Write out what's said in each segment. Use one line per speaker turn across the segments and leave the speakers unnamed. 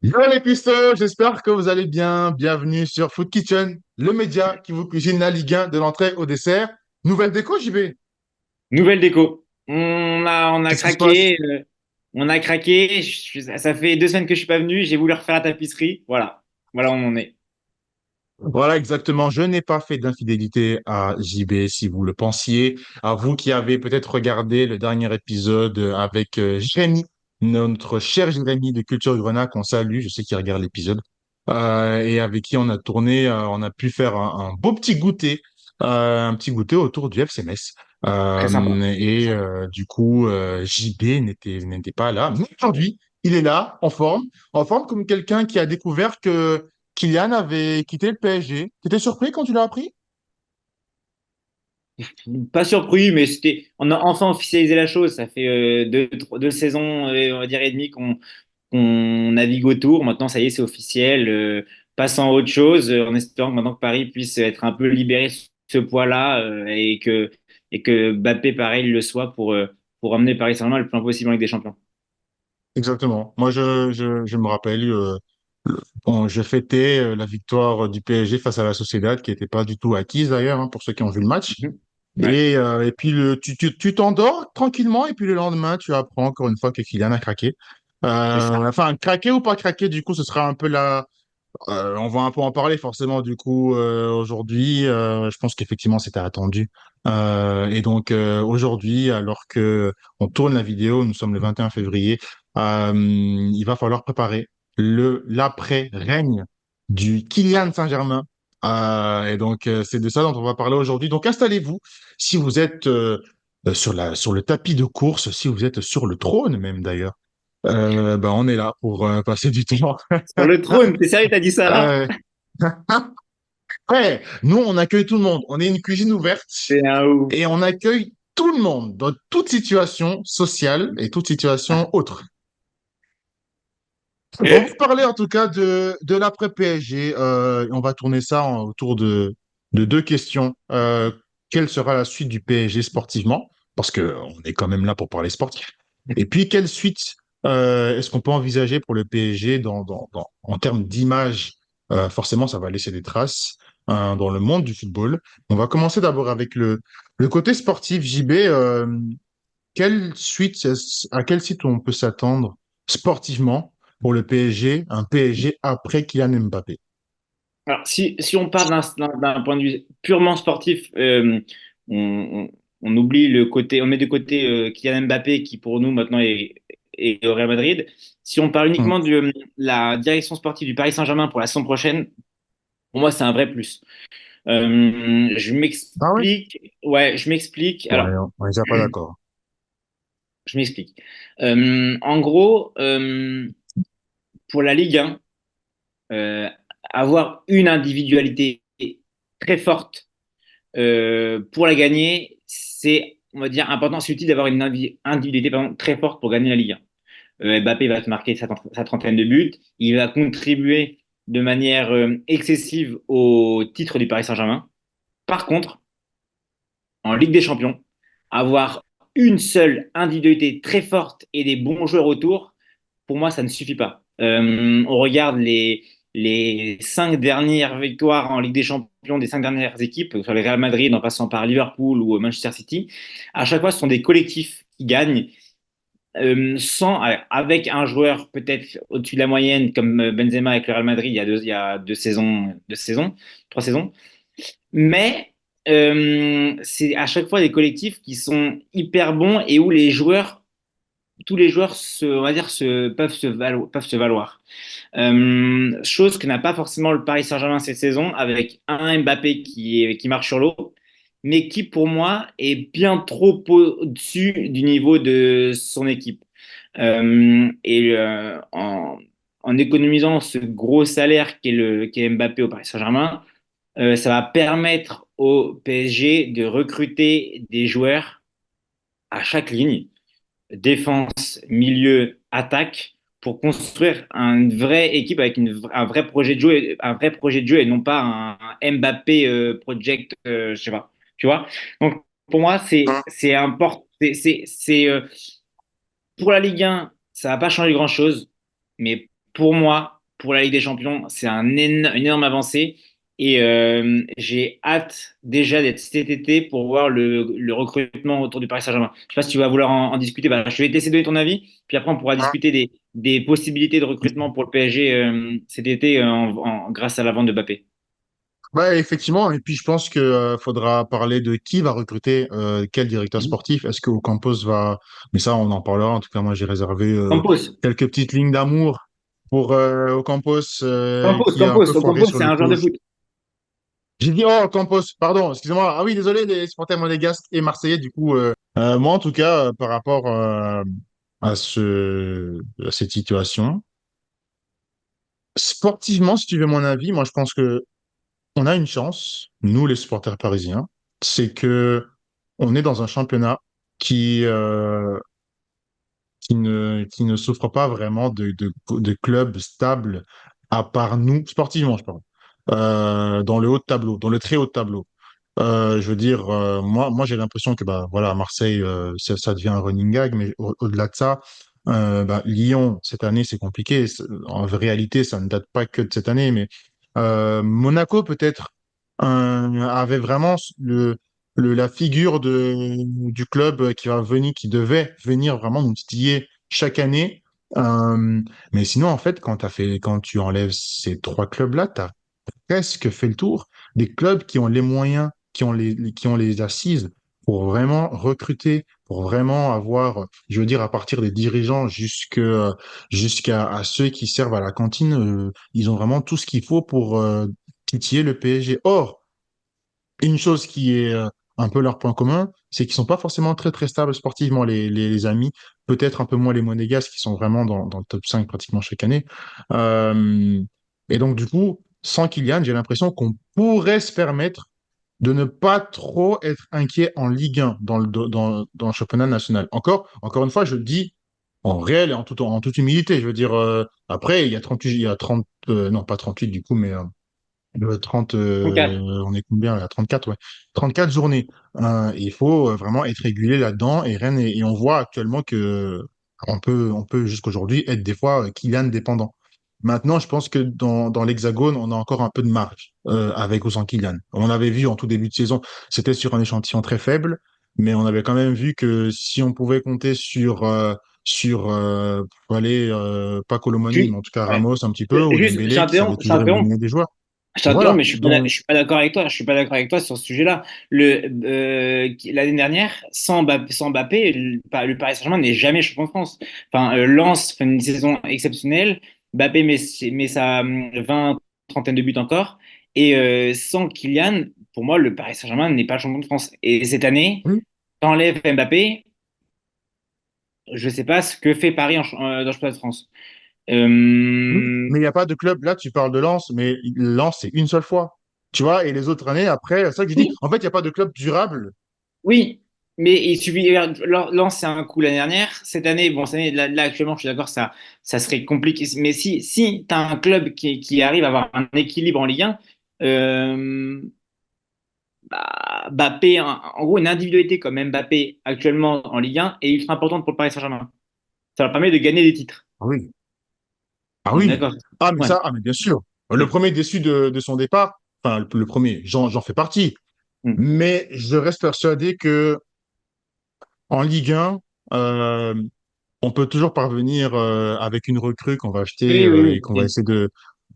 Yo les pistos, j'espère que vous allez bien. Bienvenue sur Food Kitchen, le média qui vous cuisine la Ligue 1 de l'entrée au dessert. Nouvelle déco, JB.
Nouvelle déco. On a
Qu'est-ce qui se passe?
craqué. On a craqué. Ça fait 2 semaines que je suis pas venu. J'ai voulu refaire la tapisserie. Voilà. Voilà où on en est.
Voilà, exactement. Je n'ai pas fait d'infidélité à JB, si vous le pensiez. À vous qui avez peut-être regardé le dernier épisode avec Jérémy, notre cher Jérémy de Culture Grenat, qu'on salue. Je sais qu'il regarde l'épisode. Et avec qui on a tourné, on a pu faire un beau un petit goûter autour du FC Metz.
Très sympa.
Du coup, JB n'était pas là. Mais aujourd'hui, il est là, en forme comme quelqu'un qui a découvert que Kylian avait quitté le PSG. T'étais surpris quand tu l'as appris?
Pas surpris, mais on a enfin officialisé la chose. Ça fait 2 saisons, on va dire, et demie qu'on navigue autour. Maintenant, ça y est, c'est officiel. Passons à autre chose, en espérant que maintenant que Paris puisse être un peu libéré de ce poids-là et que Mbappé, pareil, le soit pour amener Paris Saint-Germain le plus loin possible en Ligue des Champions.
Exactement. Moi, je me rappelle, bon, je fêtais la victoire du PSG face à la Sociedad, qui n'était pas du tout acquise d'ailleurs, hein, pour ceux qui ont vu le match.
Mhm. Ouais.
Et puis, tu t'endors tranquillement, et puis le lendemain, tu apprends encore une fois que Kylian a craqué.
C'est ça.
Enfin, craqué ou pas craqué, du coup, ce sera un peu on va un peu en parler forcément du coup aujourd'hui. Je pense qu'effectivement c'était attendu. Aujourd'hui, alors que on tourne la vidéo, nous sommes le 21 février, il va falloir préparer le l'après-règne du Kylian Saint-Germain. C'est de ça dont on va parler aujourd'hui. Donc installez-vous si vous êtes sur le tapis de course, si vous êtes sur le trône même d'ailleurs. On est là pour passer du temps.
Sur le trône, t'es sérieux, t'as dit ça là?
Euh, Ouais, nous, on accueille tout le monde. On est une cuisine ouverte
C'est un ouf.
et on accueille tout le monde dans toute situation sociale et toute situation autre. On va parler en tout cas de l'après-PSG. On va tourner ça autour de deux questions. Quelle sera la suite du PSG sportivement? Parce que on est quand même là pour parler sportif. Et puis, quelle suite est-ce qu'on peut envisager pour le PSG en termes d'image? Forcément, ça va laisser des traces dans le monde du football. On va commencer d'abord avec le côté sportif. JB, à quelle suite on peut s'attendre sportivement pour le PSG, un PSG après Kylian Mbappé?
Alors, si on part d'un point de vue purement sportif, on, on- on oublie le côté, on met de côté Kylian Mbappé qui pour nous maintenant est au Real Madrid. Si on parle
Hmm.
uniquement de la direction sportive du Paris Saint-Germain pour la saison prochaine, pour moi c'est un vrai plus. Je
Ah ouais?
m'explique. Ouais, je m'explique.
Ouais,
Alors,
on n'est déjà pas d'accord.
je m'explique. En gros, pour la Ligue 1, euh, avoir une individualité très forte pour la gagner, c'est, on va dire, important. C'est utile d'avoir une individualité pardon, très forte pour gagner la Ligue 1. Mbappé va te marquer sa trentaine de buts. Il va contribuer de manière excessive au titre du Paris Saint-Germain. Par contre, en Ligue des Champions, avoir une seule individualité très forte et des bons joueurs autour, pour moi, ça ne suffit pas. On regarde les 5 dernières victoires en Ligue des Champions des 5 dernières équipes, que ce soit le Real Madrid en passant par Liverpool ou Manchester City. À chaque fois, ce sont des collectifs qui gagnent avec un joueur peut-être au-dessus de la moyenne comme Benzema avec le Real Madrid il y a 2 saisons, 3 saisons. Mais c'est à chaque fois des collectifs qui sont hyper bons et où tous les joueurs on va dire, peuvent se valoir. Chose que n'a pas forcément le Paris Saint-Germain cette saison, avec un Mbappé qui marche sur l'eau, mais qui pour moi est bien trop au-dessus du niveau de son équipe. En économisant ce gros salaire qu'est Mbappé au Paris Saint-Germain, ça va permettre au PSG de recruter des joueurs à chaque ligne défense, milieu, attaque, pour construire une vraie équipe avec un vrai projet de jeu, et non pas un Mbappé project, je sais pas, tu vois. Donc pour moi c'est important, pour la Ligue 1, ça va pas changer grand-chose, mais pour moi, pour la Ligue des Champions, c'est une énorme avancée. Et j'ai hâte déjà d'être cet été pour voir le recrutement autour du Paris Saint-Germain. Je sais pas si tu vas vouloir en discuter. Bah, je vais te laisser donner ton avis, puis après on pourra discuter des possibilités de recrutement pour le PSG cet été grâce à la vente de Mbappé.
Ouais, effectivement. Et puis, je pense que faudra parler de qui va recruter quel directeur
Mhm.
sportif. Est-ce que Ocampos va... Mais ça, on en parlera. En tout cas, moi, j'ai réservé
Campos,
quelques petites lignes d'amour pour Ocampos qui est un peu foiré
Campos,
sur
c'est
le
un joueur de
coup.
foot.
J'ai dit, oh, Campos, pardon, excusez-moi. Ah oui, désolé, les supporters monégasques et marseillais, du coup. Moi, en tout cas, par rapport à cette situation, sportivement, si tu veux mon avis, moi, je pense que on a une chance, nous les supporters parisiens, c'est que on est dans un championnat qui, qui ne souffre pas vraiment de clubs stables, à part nous, sportivement, je parle, dans le haut de tableau, dans le très haut de tableau. Je veux dire, moi j'ai l'impression que bah, voilà, Marseille, ça devient un running gag, mais au-delà de ça, bah, Lyon, cette année, c'est compliqué. En réalité, ça ne date pas que de cette année, mais Monaco, peut-être, avait vraiment la figure du club qui va venir, qui devait venir vraiment nous titiller chaque année. Euh, mais sinon, en fait, quand tu enlèves ces trois clubs-là, tu as presque fait le tour des clubs qui ont les moyens, qui ont les assises pour vraiment recruter, pour vraiment avoir, je veux dire, à partir des dirigeants jusqu'à ceux qui servent à la cantine, ils ont vraiment tout ce qu'il faut pour titiller le PSG. Or, une chose qui est un peu leur point commun, c'est qu'ils sont pas forcément très très stables sportivement, les amis. Peut-être un peu moins les Monégasques qui sont vraiment dans le top 5 pratiquement chaque année. Euh, et donc du coup, sans Kylian, j'ai l'impression qu'on pourrait se permettre de ne pas trop être inquiet en Ligue 1 dans le championnat national. Encore une fois, je le dis en réel et en toute humilité. Je veux dire, après, il y a 38, il y a 30, non pas 38 du coup, mais 30,
34.
on est combien là? 34, ouais. 34 journées. Il faut vraiment être régulé là-dedans et Rennes, et on voit actuellement que on peut jusqu'aujourd'hui être des fois Kylian dépendant. Maintenant, je pense que dans l'Hexagone, on a encore un peu de marge avec ou sans Kylian. On l'avait vu en tout début de saison, c'était sur un échantillon très faible, mais on avait quand même vu que si on pouvait compter pour aller, pas Colomani, mais en tout cas
Ouais.
Ramos un petit peu, ou
Juste,
Dembélé, qui savait
je
toujours
t'interromps.
éliminer des joueurs.
Je t'interromps,
Voilà.
mais
Donc,
je suis pas d'accord avec toi. Je suis pas d'accord avec toi sur ce sujet-là. L'année dernière, sans Mbappé, le Paris Saint-Germain n'est jamais champion de France. Enfin, Lens fait une saison exceptionnelle. Mbappé met sa 20, trentaine de buts encore. Et sans Kylian, pour moi, le Paris Saint-Germain n'est pas champion de France. Et cette année,
oui,
t'enlèves Mbappé, je sais pas ce que fait Paris dans le championnat de France.
oui.
Euh,
Mais il n'y a pas de club. Là, tu parles de Lens, mais Lens, c'est une seule fois. Tu vois, et les autres années, après, c'est ça que je dis.
oui,
En fait, il n'y a pas de club durable.
Oui, mais il suffit. Lens, c'est un coup l'année dernière. Cette année, bon, cette année, là, actuellement, je suis d'accord, ça serait compliqué. Mais si tu as un club qui arrive à avoir un équilibre en Ligue 1, euh, bah, Mbappé, en gros, une individualité comme Mbappé actuellement en Ligue 1 est ultra importante pour le Paris Saint-Germain. Ça leur permet de gagner des titres.
Ah oui. Ah
On est
oui.
d'accord.
Ah, mais
Ouais.
ça, ah, mais bien sûr. Le
Mm.
premier déçu de son départ, enfin, le premier, j'en fais partie.
Mm.
Mais je reste persuadé que en Ligue 1, euh, on peut toujours parvenir avec une recrue qu'on va acheter
Oui, oui,
et
oui.
qu'on va
Oui.
essayer de,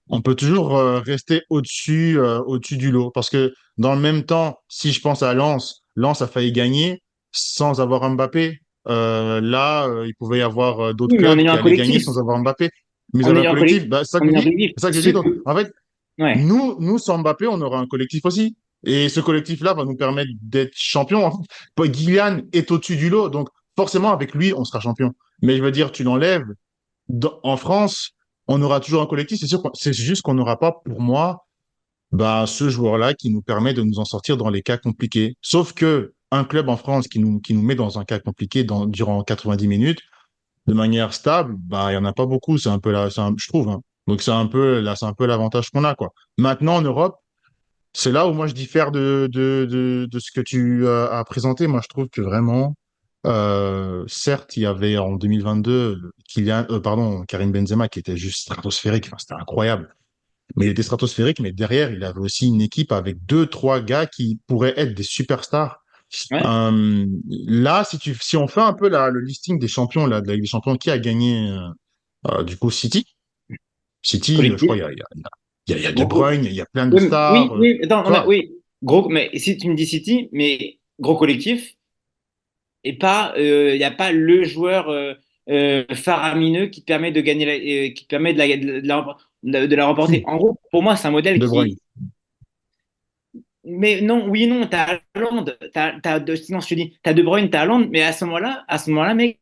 on peut toujours rester au-dessus du lot. Parce que dans le même temps, si je pense à Lens, Lens a failli gagner sans avoir Mbappé. Là, il pouvait y avoir d'autres
Oui, mais en
clubs
ayant
qui
un
allaient gagner
collectif.
sans avoir Mbappé. Mais ils
En
avaient un
ayant un
collectif.
collectif.
Bah, c'est ça que
En
je
ayant un
dis.
collectif.
C'est ça que je dis.
Ceux
Donc,
que-
en fait,
Ouais.
nous, sans Mbappé, on aura un collectif aussi. Et ce collectif-là va nous permettre d'être champion. Kylian est au-dessus du lot. Donc, forcément, avec lui, on sera champion. Mais je veux dire, tu l'enlèves en France, on aura toujours un collectif. C'est sûr, c'est juste qu'on n'aura pas, pour moi, bah, ce joueur-là qui nous permet de nous en sortir dans les cas compliqués. Sauf que un club en France qui nous met dans un cas compliqué durant 90 minutes, de manière stable, bah, il y en a pas beaucoup. C'est un peu là, je trouve, hein. Donc, c'est un peu l'avantage qu'on a, quoi. Maintenant, en Europe, c'est là où moi je diffère de ce que tu as présenté. Moi, je trouve que vraiment, Certes, il y avait en 2022 Karim Benzema qui était juste stratosphérique. Enfin, c'était incroyable. Mais il était stratosphérique, mais derrière, il avait aussi une équipe avec deux, trois gars qui pourraient être des superstars.
Ouais,
Là, si on fait un peu le listing des champions, là, de la Ligue des Champions, qui a gagné, du coup, City? City, je crois,
collectif.
il y a De
Gros,
Bruyne, il y a plein de
oui,
stars,
oui, oui, attends,
tu vois.
oui, gros, mais si tu me dis City, mais gros collectif, et pas, il n'y a pas le joueur faramineux qui te permet de gagner, qui te permet de la remporter.
Si,
En gros, pour moi, c'est un modèle
De Bruyne.
qui. Mais non, oui, non, t'as Haaland, sinon je te dis, t'as De Bruyne, t'as Haaland, mais à ce moment-là, mec,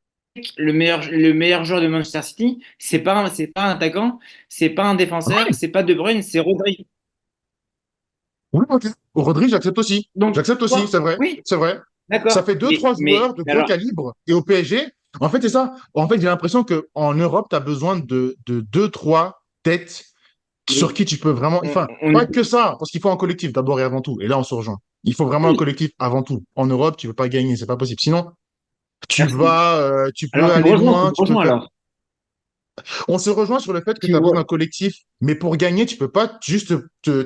le meilleur joueur de Manchester City, c'est pas un attaquant, c'est pas un défenseur,
Oui,
c'est pas De Bruyne, c'est Rodri.
oui, ok. Rodri, j'accepte aussi.
Donc,
J'accepte aussi,
toi,
c'est vrai.
oui,
C'est vrai. Ça
d'accord,
fait deux, trois joueurs de
mais
gros
alors,
calibre. Et au PSG, en fait, c'est ça. En fait, j'ai l'impression qu'en Europe, tu as besoin de deux, trois têtes sur
mais
qui tu peux vraiment.
on,
Enfin, pas
on-
que ça, parce qu'il faut un collectif d'abord et avant tout. Et là, on se rejoint. Il faut vraiment un
oui,
collectif avant tout. En Europe, tu ne peux pas gagner, c'est pas possible. Sinon,
merci.
tu peux
Alors,
aller
tu
loin,
me
tu peux
rejoins
faire.
alors.
On se rejoint sur le fait que
Tu
tu as besoin
vois.
d'un collectif, mais pour gagner, tu peux pas juste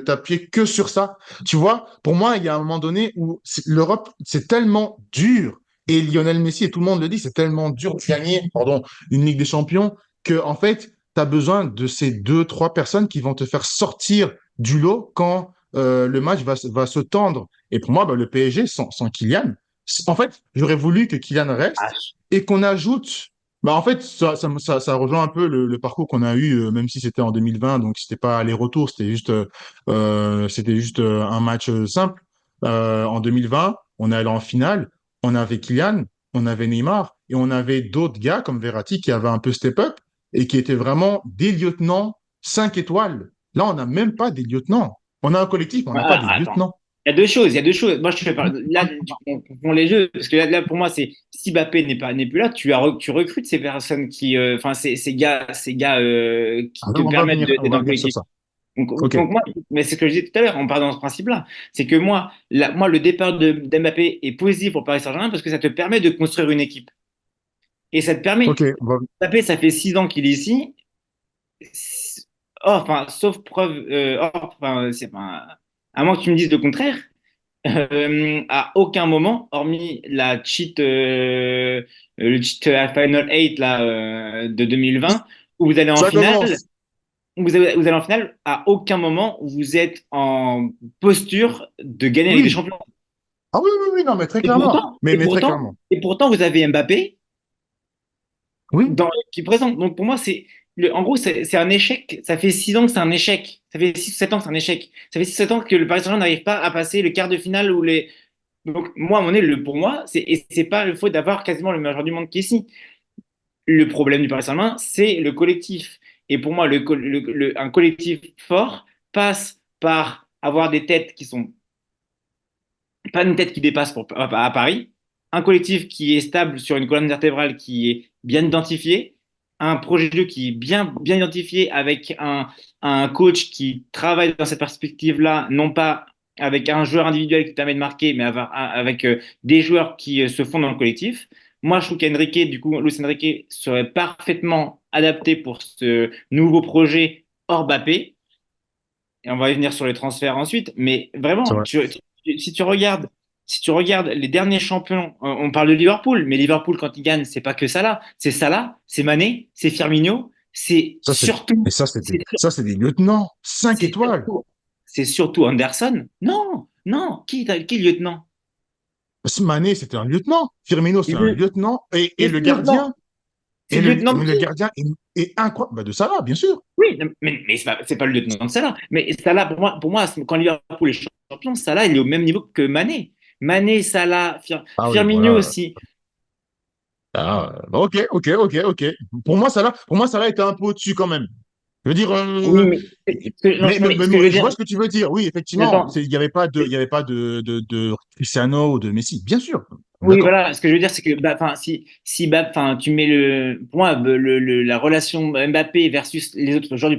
t'appuyer que sur ça. Tu vois, pour moi, il y a un moment donné où l'Europe, c'est tellement dur, et Lionel Messi, et tout le monde le dit, c'est tellement dur de gagner, pardon, une Ligue des Champions, que en fait, tu as besoin de ces deux, trois personnes qui vont te faire sortir du lot quand le match va se tendre. Et pour moi, bah, le PSG, sans Kylian, en fait, j'aurais voulu que Kylian
Ah,
reste et qu'on ajoute bah en fait, ça rejoint un peu le parcours qu'on a eu, même si c'était en 2020, donc c'était pas aller-retour, c'était juste un match simple. En 2020, on est allé en finale, on avait Kylian, on avait Neymar, et on avait d'autres gars comme Verratti qui avaient un peu step up et qui étaient vraiment des lieutenants 5 étoiles. Là, on n'a même pas des lieutenants. On a un collectif, mais on n'a pas des
attends.
lieutenants.
Il y a deux choses, il y a deux choses. Moi, je te parle. Là, on confond les jeux. Parce que là, pour moi, c'est si Mbappé n'est plus là, tu recrutes ces personnes qui. Enfin, ces gars qui te
Alors,
permettent
on
d'être
va
dans le
venir sur
collectif.
ça.
Donc,
OK.
moi, mais c'est ce que je disais tout à l'heure, on part dans ce principe-là. C'est que moi, le départ d'Mbappé est positif pour Paris Saint-Germain parce que ça te permet de construire une équipe. Et ça te permet.
OK.
Mbappé, ça fait 6 ans qu'il est ici. Enfin, sauf preuve. Enfin, à moins que tu me dises le contraire. À aucun moment, hormis le cheat Final 8 là, de 2020, où vous allez en
Ça
finale,
commence.
vous allez en finale, à aucun moment vous êtes en posture de gagner avec des
Oui.
champions.
Ah oui, oui, oui, non, mais très
Et
clairement.
pourtant,
Mais très clairement.
vous avez Mbappé
Oui,
qui présente. Donc pour moi, en gros, c'est un échec. Ça fait 6 ans que c'est un échec. Ça fait 6 ou 7 ans que c'est un échec. Ça fait 6 ou 7 ans que le Paris Saint-Germain n'arrive pas à passer le quart de finale ou les. Donc, moi, à un moment donné, pour moi, et c'est pas le faute d'avoir quasiment le meilleur joueur du monde qui est ici. Le problème du Paris Saint-Germain, c'est le collectif. Et pour moi, un collectif fort passe par avoir des têtes qui sont pas une tête qui dépasse à Paris, un collectif qui est stable sur une colonne vertébrale qui est bien identifiée, un projet de jeu qui est bien identifié avec un coach qui travaille dans cette perspective-là, non pas avec un joueur individuel qui permet de marquer, mais avec des joueurs qui se font dans le collectif. Moi, je trouve qu'Enrique, du coup, Luis Enrique serait parfaitement adapté pour ce nouveau projet hors Mbappé. Et on va y venir sur les transferts ensuite. Mais
c'est
vraiment,
vrai.
si tu regardes les derniers champions, on parle de Liverpool, mais Liverpool, quand ils gagnent, c'est pas que Salah, c'est Mané, c'est Firmino,
Ça, c'est, et
c'est
ça, c'est des lieutenants. 5
c'est
étoiles.
c'est surtout Anderson. Non, non, qui lieutenant?
Mané, c'était un lieutenant. Firmino, c'est un
Le-
lieutenant. Et
Mais
le gardien,
c'est le lieutenant de
mais le
qui?
gardien est incroyable. Bah, de Salah, bien sûr.
Oui, mais c'est pas le lieutenant de Salah. Mais Salah, pour moi, quand Liverpool est champion, Salah, il est au même niveau que Mané. Mané, Salah,
Ah oui,
Firmino
voilà.
aussi.
Bah, ok, ok, ok, ok. Pour moi, Salah était un peu au-dessus quand même. Je veux dire,
Oui, mais, non, mais ce que je veux
je vois
dire,
ce que tu veux dire. Oui, effectivement,
attends,
il y avait pas de Cristiano ou de Messi. Bien sûr.
oui,
D'accord.
voilà, ce que je veux dire, c'est que, bah, enfin, enfin, tu mets pour moi, la relation Mbappé versus les autres joueurs du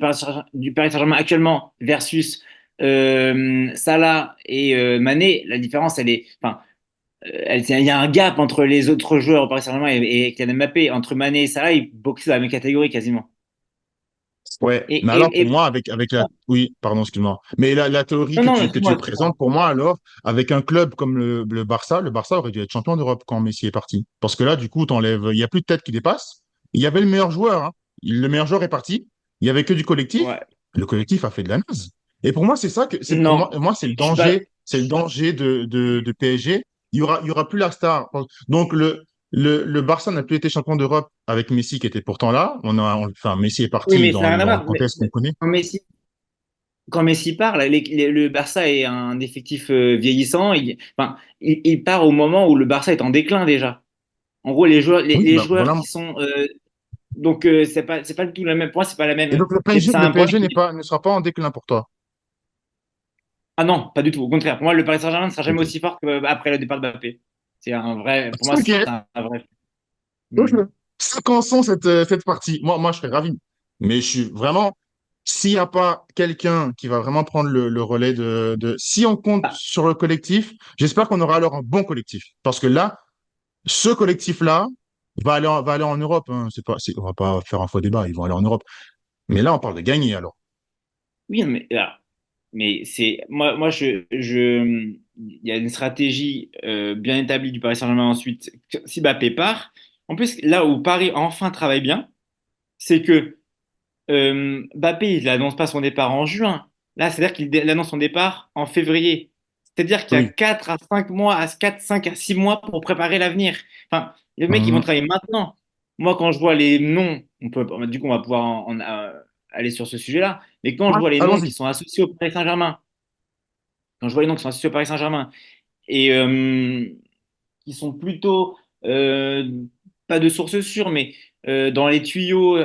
Paris Saint-Germain actuellement versus Salah et Mané, la différence, elle est, enfin, il y a un gap entre les autres joueurs au Paris Saint-Germain et Kylian Mbappé. Entre Mané et Salah, ils boxent dans la même catégorie quasiment.
Ouais,
Et,
mais alors
et,
pour
et...
moi, avec la... Oui, pardon, excuse-moi. Mais la théorie
Non, non,
que tu
excuse-moi, excuse-moi.
présentes, pour moi, alors, avec un club comme le Barça aurait dû être champion d'Europe quand Messi est parti. Parce que là, du coup, t'enlèves... il n'y a plus de tête qui dépasse. Il y avait le meilleur joueur, hein. Le meilleur joueur est parti. Il n'y avait que du collectif.
Ouais.
Le collectif a fait de la naze. Et pour moi, c'est ça que... C'est pour
Non,
moi, c'est le
je suis pas.
danger. C'est le danger de PSG. Il y aura plus la star. Donc, le Barça n'a plus été champion d'Europe avec Messi qui était pourtant là. Enfin, Messi est
Oui,
parti
mais ça n'a rien à
dans le
voir.
contexte qu'on connaît.
Quand Messi, quand Messi part, le Barça est un effectif vieillissant. Enfin, il part au moment où le Barça est en déclin déjà. En gros,
Oui,
les
bah,
joueurs
voilà.
qui sont donc c'est pas du tout la même. Pour moi, c'est pas la
Et
même.
donc
C'est
Le
un problème.
PSG ne sera pas en déclin pour toi.
Ah non, pas du tout. Au contraire, pour moi, le Paris Saint-Germain ne sera jamais
Ok.
aussi fort qu'après le départ de Mbappé. C'est un vrai. Pour moi, c'est
Ok.
un vrai.
Ok.
Hmm.
Séquençons cette partie. Moi, je serais ravi. Mais je suis vraiment, s'il n'y a pas quelqu'un qui va vraiment prendre le relais si on compte
Ah,
sur le collectif, j'espère qu'on aura alors un bon collectif. Parce que là, ce collectif-là va aller en Europe, hein. On va pas faire un faux débat. Ils vont aller en Europe. Mais là, on parle de gagner alors.
oui, mais c'est moi il y a une stratégie bien établie du Paris Saint-Germain ensuite. Si Mbappé part, en plus là où Paris enfin travaille bien, c'est que Mbappé il n'annonce pas son départ en juin. Là, c'est-à-dire qu'il annonce son départ en février. C'est-à-dire qu'il y a
Oui.
4 à 5 mois, à 4, 5 à 6 mois pour préparer l'avenir. Enfin, les mecs, ils vont
Mhm.
travailler maintenant. Moi, quand je vois les noms, du coup, on va pouvoir aller sur ce sujet-là. Mais quand je
Ouais,
vois les noms qui
allons-y.
sont associés au Paris Saint-Germain, quand je vois les noms qui sont associés au Paris Saint-Germain et qui sont plutôt pas de sources sûres, mais dans les tuyaux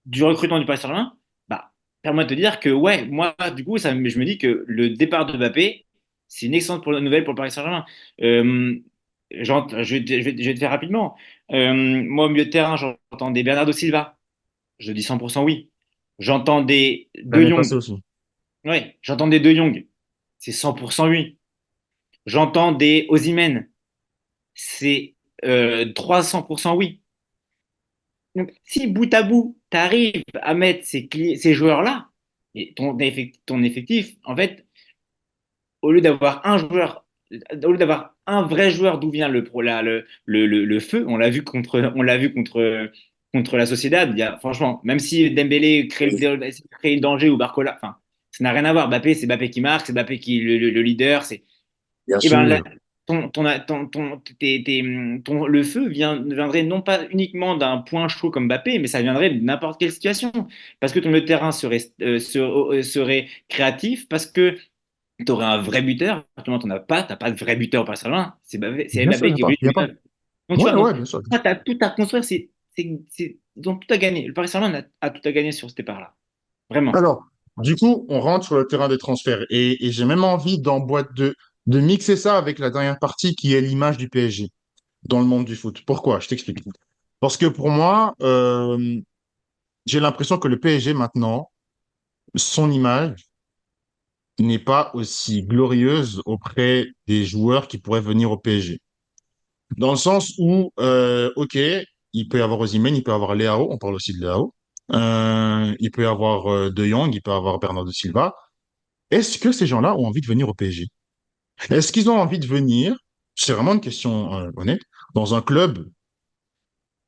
du recrutement du Paris Saint-Germain, bah, permet de te dire que, ouais, moi, du coup, je me dis que le départ de Mbappé, c'est une excellente nouvelle pour le Paris Saint-Germain. Je vais te faire rapidement. Moi, au milieu de terrain, j'entends des Bernardo Silva. Je dis 100% oui. J'entends des De
L'année passée
Jong.
aussi.
Ouais, j'entends des De Jong. C'est 100% oui. J'entends des Osimhen. C'est 300% oui. Donc, si bout à bout, tu arrives à mettre ces joueurs-là, et ton effectif, en fait, au lieu d'avoir un joueur, au lieu d'avoir un vrai joueur d'où vient le feu, on l'a vu contre la Sociedad. Franchement, même si Dembélé crée le danger ou Barcola, enfin, ça n'a rien à voir. Mbappé, c'est Mbappé qui marque, c'est Mbappé qui est le leader.
Bien
Et ben,
sûr.
le feu viendrait non pas uniquement d'un point chaud comme Mbappé, mais ça viendrait de n'importe quelle situation. Parce que ton milieu de terrain serait créatif, parce que tu aurais un vrai buteur. Actuellement, t'as pas de vrai buteur au Paris Saint-Germain. C'est
Bien sûr, il
Mbappé
n'y a
qui est
pas.
obligé
Il y
de
a pas.
lui. Donc, tu
Ouais,
vois, donc,
ouais, bien sûr.
tu as tout à construire. Ils ont tout à gagner. Le Paris Saint-Germain a tout à gagner sur ce départ-là. Vraiment.
Alors, du coup, on rentre sur le terrain des transferts et j'ai même envie de mixer ça avec la dernière partie qui est l'image du PSG dans le monde du foot. Pourquoi? Je t'explique. Parce que pour moi, j'ai l'impression que le PSG maintenant, son image n'est pas aussi glorieuse auprès des joueurs qui pourraient venir au PSG. Dans le sens où, OK, il peut y avoir Osimhen, il peut y avoir Leao, on parle aussi de Leao. Il peut y avoir De Jong, il peut y avoir Bernardo Silva. Est-ce que ces gens-là ont envie de venir au PSG? Est-ce qu'ils ont envie de venir? C'est vraiment une question honnête. Dans un club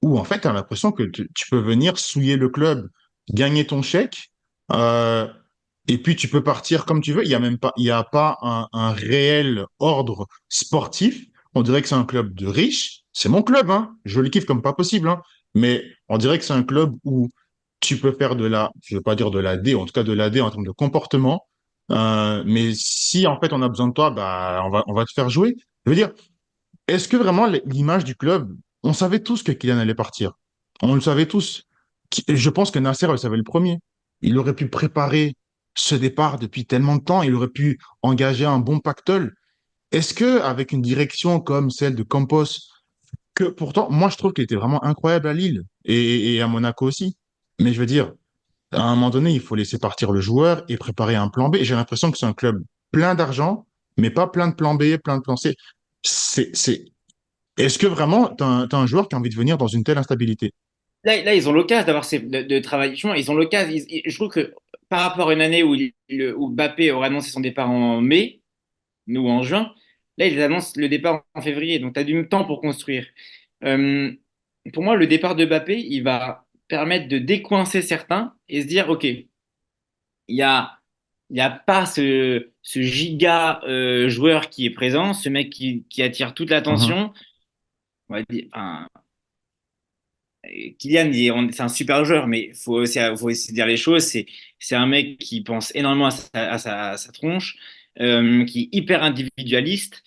où, en fait, tu as l'impression que tu peux venir souiller le club, gagner ton chèque, euh, et puis tu peux partir comme tu veux. Il y a pas un réel ordre sportif. On dirait que c'est un club de riches. C'est mon club, hein. Je le kiffe comme pas possible, hein. Mais on dirait que c'est un club où tu peux faire je veux pas dire de la D, en tout cas de la D en termes de comportement. Mais si en fait on a besoin de toi, bah on va te faire jouer. Je veux dire, est-ce que vraiment l'image du club, on savait tous que Kylian allait partir. On le savait tous. Je pense que Nasser le savait le premier. Il aurait pu préparer ce départ depuis tellement de temps. Il aurait pu engager un bon pactole. Est-ce que avec une direction comme celle de Campos, que pourtant, moi je trouve qu'il était vraiment incroyable à Lille et à Monaco aussi. Mais je veux dire, à un moment donné, il faut laisser partir le joueur et préparer un plan B. Et j'ai l'impression que c'est un club plein d'argent mais pas plein de plans B, plein de plans C. C'est... Est-ce que vraiment, t'as un joueur qui a envie de venir dans une telle instabilité?
Là, ils ont l'occasion d'avoir de travailler. Justement, ils ont l'occasion. Je trouve que par rapport à une année où, où Mbappé aurait annoncé son départ en mai, ou en juin, là, ils annoncent le départ en février. Donc, tu as du temps pour construire. Euh, pour moi, le départ de Mbappé, il va permettre de décoincer certains et se dire, OK, y a, il y a pas ce giga joueur qui est présent, ce mec qui attire toute
Mhm,
l'attention. On va dire, enfin, Kylian, c'est un super joueur, mais faut aussi dire les choses. C'est un mec qui pense énormément à sa tronche, qui est hyper individualiste.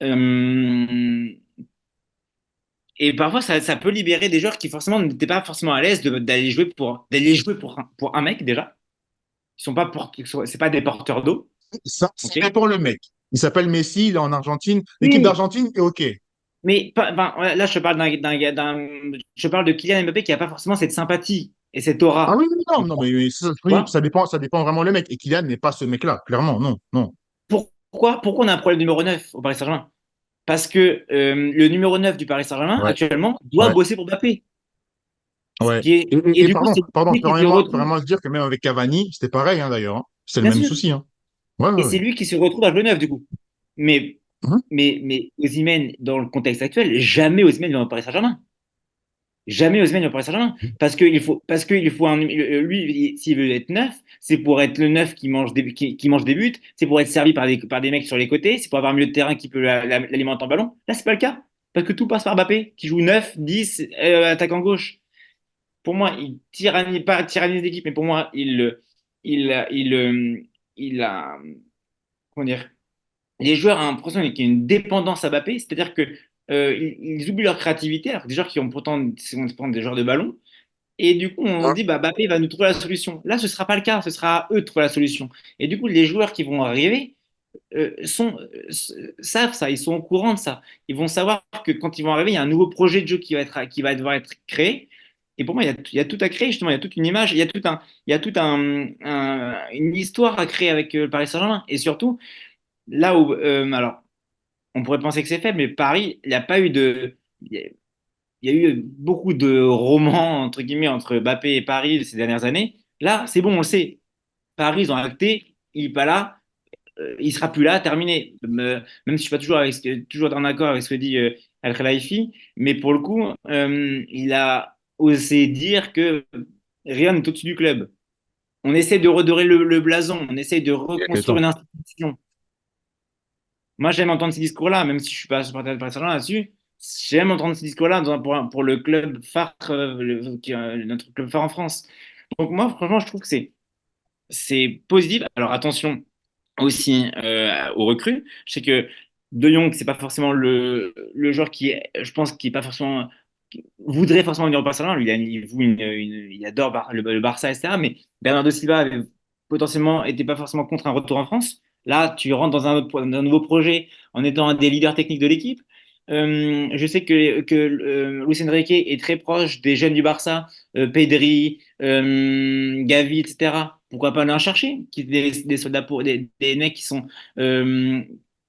Euh, et parfois, ça peut libérer des joueurs qui forcément n'étaient pas forcément à l'aise d'aller jouer pour un mec déjà. Ils sont pas c'est pas des porteurs d'eau.
ça
Ok.
dépend le mec. Il s'appelle Messi, il est en Argentine. L'équipe
Oui,
d'Argentine est OK.
mais ouais, là, je te parle je parle de Kylian Mbappé qui a pas forcément cette sympathie et cette
Ah
aura.
oui, oui, non, non, mais ça,
Tu
oui,
vois?
ça dépend vraiment le mec. Et Kylian n'est pas ce mec-là, clairement, non, non.
Pourquoi on a un problème de numéro 9 au Paris Saint-Germain? Parce que le numéro 9 du Paris Saint-Germain,
Ouais,
actuellement, doit
ouais,
bosser pour Mbappé.
ouais.
Et
Et
du coup,
pardon,
c'est
pardon,
lui qui se retrouve,
permets-moi de dire que même avec Cavani, c'était pareil, hein, d'ailleurs, hein. C'est le
bien
même
sûr,
souci, hein. Ouais,
et
ouais,
c'est
ouais.
lui qui se retrouve à jouer 9 du coup. Mais,
Mhm.
mais Osimhen, dans le contexte actuel, jamais Osimhen va au Paris Saint-Germain. Jamais Osimhen va au Paris Saint-Germain. Parce qu'il faut lui, s'il veut être neuf, c'est pour être le neuf qui mange des buts, c'est pour être servi par des mecs sur les côtés, c'est pour avoir un milieu de terrain qui peut l'alimenter en ballon. Là, c'est pas le cas. Parce que tout passe par Mbappé, qui joue 9, 10, attaquant gauche. Pour moi, il tyrannise, pas tyrannise l'équipe, mais pour moi, il a, comment dire, les joueurs ont l'impression qu'il y a une dépendance à Mbappé, c'est-à-dire que ils oublient leur créativité, alors que des joueurs qui ont pourtant sont des joueurs de ballon. Et du coup, on se dit, bah, Mbappé va nous trouver la solution. Là, ce ne sera pas le cas, ce sera à eux de trouver la solution. Et du coup, les joueurs qui vont arriver savent ça, ils sont au courant de ça. Ils vont savoir que quand ils vont arriver, il y a un nouveau projet de jeu qui va devoir être créé. Et pour moi, il y a tout à créer, justement, il y a toute une image, il y a tout une histoire à créer avec le Paris Saint-Germain. Et surtout, là où, alors, on pourrait penser que c'est faible, mais Paris, il n'y a pas eu de. Il y a eu beaucoup de romans, entre guillemets, entre Mbappé et Paris ces dernières années. Là, c'est bon, on le sait. Paris, ils ont acté, il n'est pas là, il sera plus là, terminé. Même si je suis pas toujours en accord avec ce que dit Al Khelaifi, mais pour le coup, il a osé dire que rien n'est au-dessus du club. On essaie de redorer le blason, on essaie de
Il y a
reconstruire une
temps.
institution. Moi, j'aime entendre ces discours-là, même si je suis pas supporter de Paris Saint-Germain là-dessus. J'aime entendre ces discours-là pour le club phare, notre club phare en France. Donc moi, franchement, je trouve que c'est positif. Alors attention aussi aux recrues. Je sais que De Jong, c'est pas forcément le joueur je pense, qui est pas forcément qui voudrait forcément venir au Barcelone. Lui, il adore le Barça, etc. Mais Bernardo Silva avait potentiellement était pas forcément contre un retour en France. Là, tu rentres dans un nouveau projet en étant un des leaders techniques de l'équipe. Je sais que Luis Enrique est très proche des jeunes du Barça, Pedri, Gavi, etc. Pourquoi pas aller en chercher des soldats des mecs qui sont euh,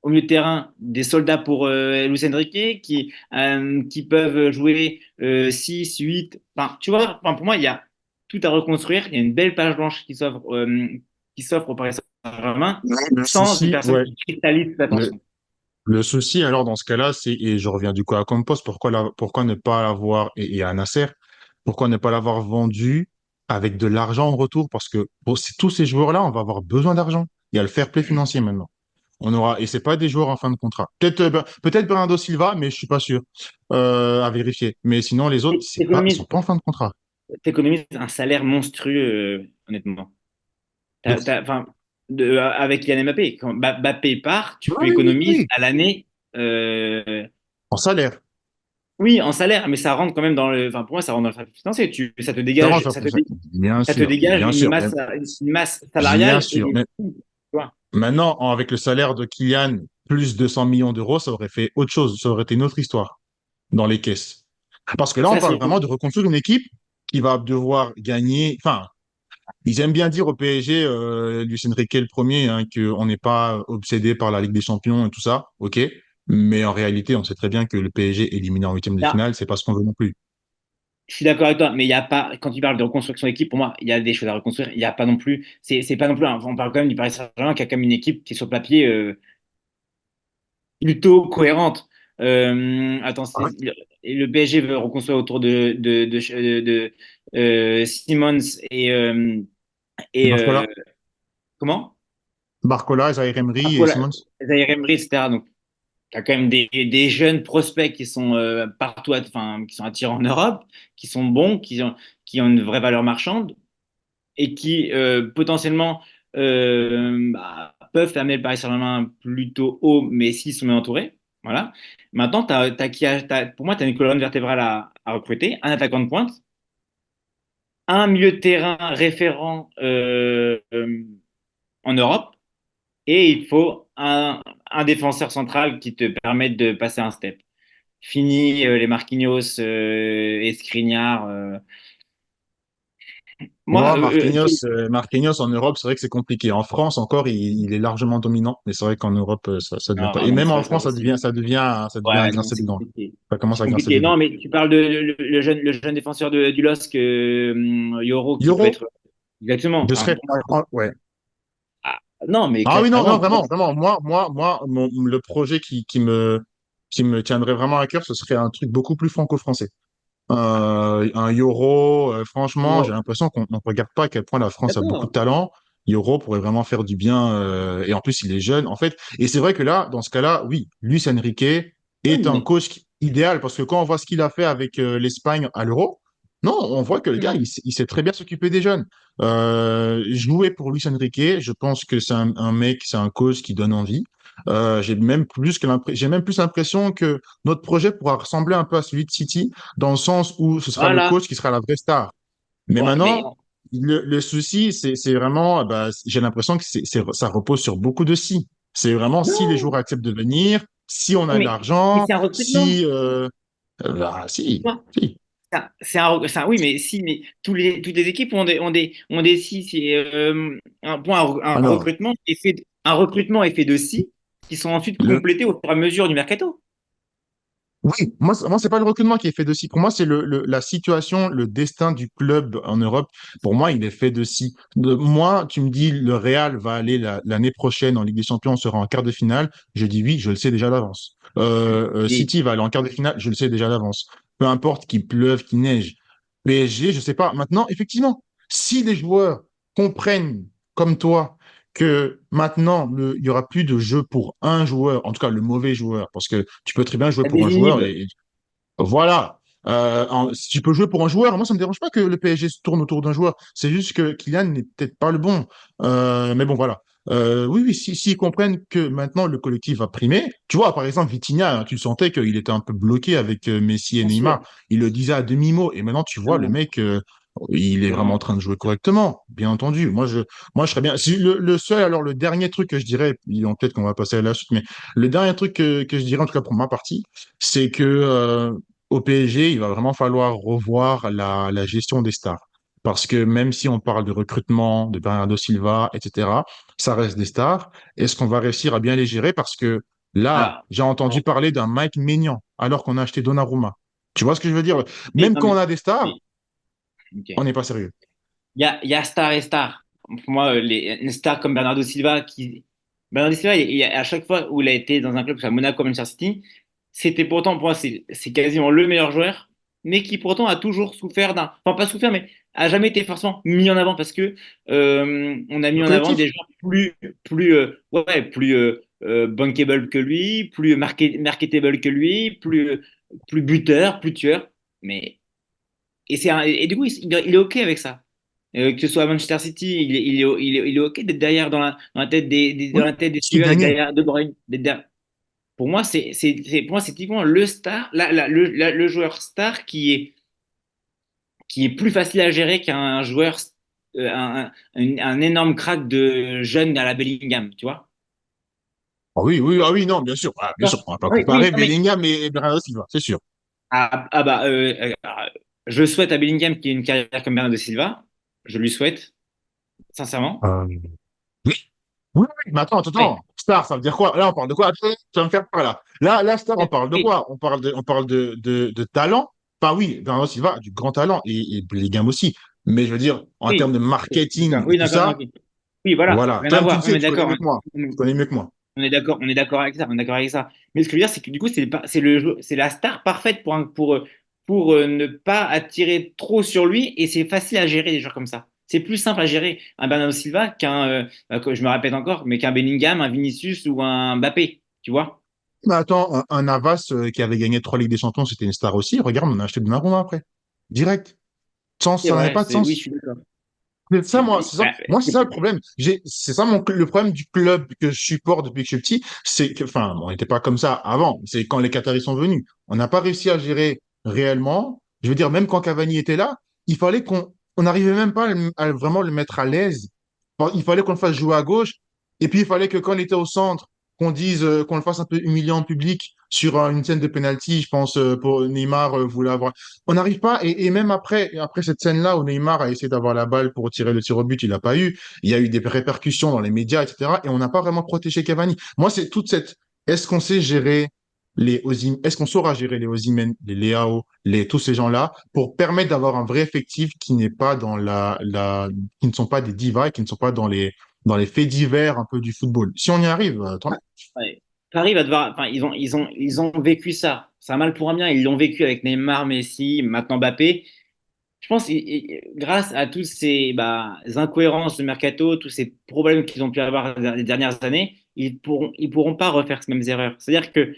au milieu de terrain, des soldats pour Luis Enrique qui peuvent jouer 6, 8. Enfin, tu vois, enfin, pour moi, il y a tout à reconstruire. Il y a une belle page blanche qui s'offre au Paris Saint-Germain
Le
sans une
souci,
personne
ouais.
qui cristallise
Le,
l'attention.
le souci, alors, dans ce cas-là, c'est, et je reviens du coup à Campos, pourquoi ne pas l'avoir, et à Nasser, pourquoi ne pas l'avoir vendu avec de l'argent en retour? Parce que pour tous ces joueurs-là, on va avoir besoin d'argent. Il y a le fair play financier maintenant. On aura, et c'est pas des joueurs en fin de contrat. Peut-être Bernardo Silva, mais je suis pas sûr, à vérifier. Mais sinon, les autres, ils sont
T'économises,
pas en fin de contrat.
t'économises un salaire monstrueux, honnêtement. Enfin, avec Kylian Mbappé, quand Mbappé part, tu
Oui, oui,
économises
oui.
à l'année. euh,
En salaire.
oui, en salaire, mais ça rentre quand même dans le. Enfin, pour moi, ça rentre dans le fair play financier.
Ça rentre, bien
Ça te
sûr,
dégage
bien sûr,
une masse
bien
salariale et
sûr.
des.
Mais
Tu vois.
maintenant, avec le salaire de Kylian, plus 200 millions d'euros, ça aurait fait autre chose. Ça aurait été une autre histoire dans les caisses. Parce que là, on
Ça,
parle
c'est.
vraiment de reconstruire une équipe qui va devoir gagner. Enfin, Ils aiment bien dire au PSG, Luis Enrique le premier, hein, qu'on n'est pas obsédé par la Ligue des Champions et tout ça, ok. Mais en réalité, on sait très bien que le PSG éliminé en huitième de
Là,
finale, c'est pas ce qu'on veut non plus.
je suis d'accord avec toi, mais il y a pas, quand tu parles de reconstruction d'équipe, pour moi, il y a des choses à reconstruire. Il n'y a pas non plus, c'est pas non plus, on parle quand même du Paris Saint-Germain qui a quand même une équipe qui est sur le papier plutôt cohérente. Attends,
Ah ouais.
le PSG veut reconstruire autour de Simmons et
Barcola,
comment?
Barcola, Zaïre Emery et
Voilà,
Simons.
Zaïre Emery, etc. Donc, il y a quand même des jeunes prospects qui sont partout, enfin, qui sont attirants en Europe, qui sont bons, qui ont une vraie valeur marchande et qui potentiellement peuvent amener le Paris Saint-Germain plutôt haut, mais s'ils sont bien entourés. Voilà. Maintenant, pour moi, tu as une colonne vertébrale à recruter, un attaquant de pointe, un milieu de terrain référent en Europe, et il faut un défenseur central qui te permette de passer un step. Fini les Marquinhos et Skriniar. Moi,
Moi, Marquinhos, Marquinhos en Europe, c'est vrai que c'est compliqué. En France, encore, il est largement dominant, mais c'est vrai qu'en Europe, ça devient pas.
non,
Et
non, mais
même en
c'est pas
France,
possible.
ça devient à
Ouais, non,
grincer
c'est
des dents.
compliqué.
Ça commence
C'est
à grincer des
compliqué.
dents.
Non, mais tu parles de le jeune défenseur du LOSC, Yoro, qui peut
Euro,
être. Exactement.
je
Enfin,
serais.
pour moi,
Ouais.
non, mais
Ah oui, non, non,
clairement.
vraiment, vraiment. Le projet qui me tiendrait vraiment à cœur, ce serait un truc beaucoup plus franco-français. Un Euro, franchement, j'ai
Yoro.
l'impression qu'on ne regarde pas à quel point la France a beaucoup de
D'accord.
talent. Euro pourrait vraiment faire du bien, et en plus, il est jeune, en fait. Et c'est vrai que là, dans ce cas-là, oui, Luis Enrique
Oui,
est un
mais.
coach idéal parce que quand on voit ce qu'il a fait avec l'Espagne à l'Euro, non, on voit que le gars, il sait très bien s'occuper des jeunes. Jouer pour Luis Enrique, je pense que c'est un mec, c'est un coach qui donne envie. J'ai même plus l'impression que notre projet pourra ressembler un peu à celui de City dans le sens où ce sera le
Voilà.
coach qui sera la vraie star. Mais
Ouais, mais.
maintenant, le souci, c'est vraiment, bah, j'ai l'impression que ça repose sur beaucoup de si. C'est vraiment si les joueurs
Non,
acceptent de venir, si on a de
mais
l'argent,
c'est un recrutement.
si, bah, si,
Toi,
si.
oui, mais si, mais toutes les équipes ont des si. C'est un
Alors,
recrutement un recrutement est fait de si qui sont ensuite
le,
complétés au fur et à mesure du mercato.
oui, moi c'est pas le recrutement qui est fait de si. Pour moi, c'est la situation, le destin du club en Europe. Pour moi, il est fait de si. Moi, tu me dis, le Real va aller l'année prochaine en Ligue des Champions, on sera en quart de finale. Je dis oui, je le sais déjà d'avance.
Et,
City va aller en quart de finale, je le sais déjà d'avance. Peu importe qu'il pleuve, qu'il neige. PSG, je sais pas. Maintenant, effectivement, si les joueurs comprennent, comme toi, que maintenant, il y aura plus de jeu pour un joueur, en tout cas le mauvais joueur, parce que tu peux très bien jouer
t'as
pour
des
un joueur
inhibes.
et voilà. Si tu peux jouer pour un joueur, moi ça me dérange pas que le PSG se tourne autour d'un joueur. C'est juste que Kylian n'est peut-être pas le bon. Mais bon, voilà. Oui, oui, s'ils comprennent que maintenant le collectif va primer, tu vois, par exemple, Vitinha, hein, tu sentais qu'il était un peu bloqué avec Messi et
Bien sûr.
Neymar. Il le disait à demi-mot. Et maintenant, tu vois, le
Non,
mec, il est vraiment en
non.
train de jouer correctement, bien entendu. Moi, je serais bien. Si le seul, alors le dernier truc que je dirais, peut-être qu'on va passer à la suite, mais le dernier truc que je dirais, en tout cas pour ma partie, c'est que au PSG, il va vraiment falloir revoir la gestion des stars. Parce que même si on parle de recrutement, de Bernardo Silva, etc., ça reste des stars. Est-ce qu'on va réussir à bien les gérer? Parce que là,
Alors,
j'ai entendu parler d'un Mike Maignan alors qu'on a acheté Donnarumma. Tu vois ce que je veux dire?
mais,
Même
non,
quand on a des stars,
mais, ok.
on n'est pas sérieux.
Il y a star et star. Pour moi, les stars comme Bernardo Silva, Bernardo Silva, à chaque fois où il a été dans un club, que ce soit Monaco, Manchester City, c'était pourtant, pour moi, c'est quasiment le meilleur joueur, mais qui pourtant a toujours souffert enfin pas souffert, mais a jamais été forcément mis en avant parce que on a
Le
mis en avant
collectif?
des joueurs plus bankable que lui, plus marketable que lui, plus buteur, plus tueur. Mais et du coup, il est OK avec ça. Que ce soit à Manchester City, il est OK d'être derrière dans la tête dans
Oui,
la tête des
c'est
suiveurs, d'être
gagné.
derrière De Bruyne. Pour moi, pour moi, c'est typiquement le star, le joueur star qui est plus facile à gérer qu'un joueur, un énorme crack de jeune à la Bellingham, tu vois?
Ah oui, oui, ah oui, non, bien sûr. Ah, bien sûr, on va pas
Oui, oui,
comparer
non, mais
Bellingham et Bernardo Silva, c'est sûr.
bah, je souhaite à Bellingham qu'il ait une carrière comme Bernardo Silva. Je lui souhaite. sincèrement.
Euh, oui, oui, oui, mais attends, attends,
Ouais.
attends. Star, ça veut dire quoi? Là, on parle de quoi? Attends, tu vas me faire peur, là. Là, Star, on parle de
Oui,
quoi? On parle de talent. Enfin, oui, Bernardo Silva, du grand talent, et Bellingham aussi. Mais je veux dire, en termes
oui,
de
d'accord.
marketing et
Oui,
tout
d'accord.
ça,
Ok. Oui, voilà,
voilà.
rien à
Toi-même, tu le
voir. On
sais,
est
tu connais
d'accord,
mieux
hein.
que moi. Tu connais mieux que moi.
On est d'accord avec ça. On est d'accord avec ça. Mais ce que je veux dire, c'est que du coup, c'est le c'est la star parfaite pour ne pas attirer trop sur lui et c'est facile à gérer des joueurs comme ça. C'est plus simple à gérer un Bernardo Silva que je me répète encore, mais qu'un Bellingham, un Vinicius ou un Mbappé, tu vois?
Mais attends, un Navas qui avait gagné 3 Ligues des Champions, c'était une star aussi. Regarde, on a acheté Donnarumma après. Direct. Sans,
C'est
ça n'avait
vrai,
pas de
oui, je
sens.
suis d'accord.
C'est ça, moi, c'est ça.
Bah,
Moi, c'est ça le problème. C'est ça le problème du club que je supporte depuis que je suis petit. C'est que, enfin, on n'était pas comme ça avant. C'est quand les Qataris sont venus. On n'a pas réussi à gérer réellement. Je veux dire, même quand Cavani était là, il fallait on n'arrivait même pas à vraiment le mettre à l'aise. Enfin, il fallait qu'on le fasse jouer à gauche. Et puis, il fallait que quand il était au centre, qu'on dise, qu'on le fasse un peu humiliant en public sur une scène de penalty. Je pense, pour Neymar, voulait avoir on n'arrive pas, et même après cette scène-là où Neymar a essayé d'avoir la balle pour tirer le tir au but, il l'a pas eu. Il y a eu des répercussions dans les médias, etc. Et on n'a pas vraiment protégé Cavani. Moi, c'est toute cette. Est-ce qu'on sait gérer est-ce qu'on saura gérer les Osimhen, les Leao, tous ces gens-là pour permettre d'avoir un vrai effectif qui n'est pas dans qui ne sont pas des divas et qui ne sont pas dans les faits divers un peu du football. Si on y arrive, tant mieux.
ouais. Paris va devoir. Enfin, ils ont vécu ça. C'est un mal pour un bien. Ils l'ont vécu avec Neymar, Messi, maintenant Mbappé. Je pense, grâce à toutes ces incohérences de mercato, tous ces problèmes qu'ils ont pu avoir les dernières années, ils pourront pas refaire ces mêmes erreurs. C'est-à-dire que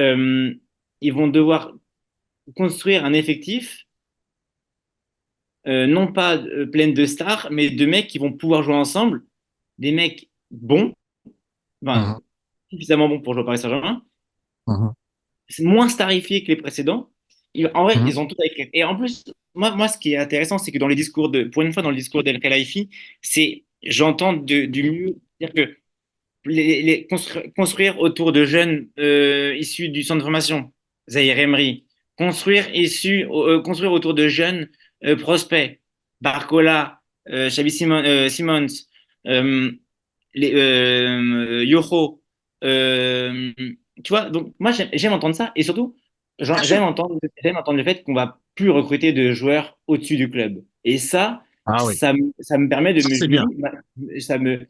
euh, ils vont devoir construire un effectif, non pas plein de stars, mais de mecs qui vont pouvoir jouer ensemble, des mecs bons, enfin,
Mhm,
suffisamment bons pour jouer au Paris Saint-Germain,
mhm,
c'est moins starifié que les précédents. En vrai,
mhm.
ils ont tout à écrire. Et en plus, moi, ce qui est intéressant, c'est que pour une fois, dans le discours d'El Khelaifi, j'entends du mieux. C'est-à-dire que construire autour de jeunes issus du centre de formation, Zahir Emery, construire autour de jeunes prospects, Barcola, Xavi Simons, euh, Yoho. euh, Tu vois, donc moi j'aime entendre ça et surtout
Bien sûr.
j'aime entendre le fait qu'on va plus recruter de joueurs au-dessus du club. Et ça,
Ah oui,
ça me permet
ça
je
c'est
me
bien.
dis,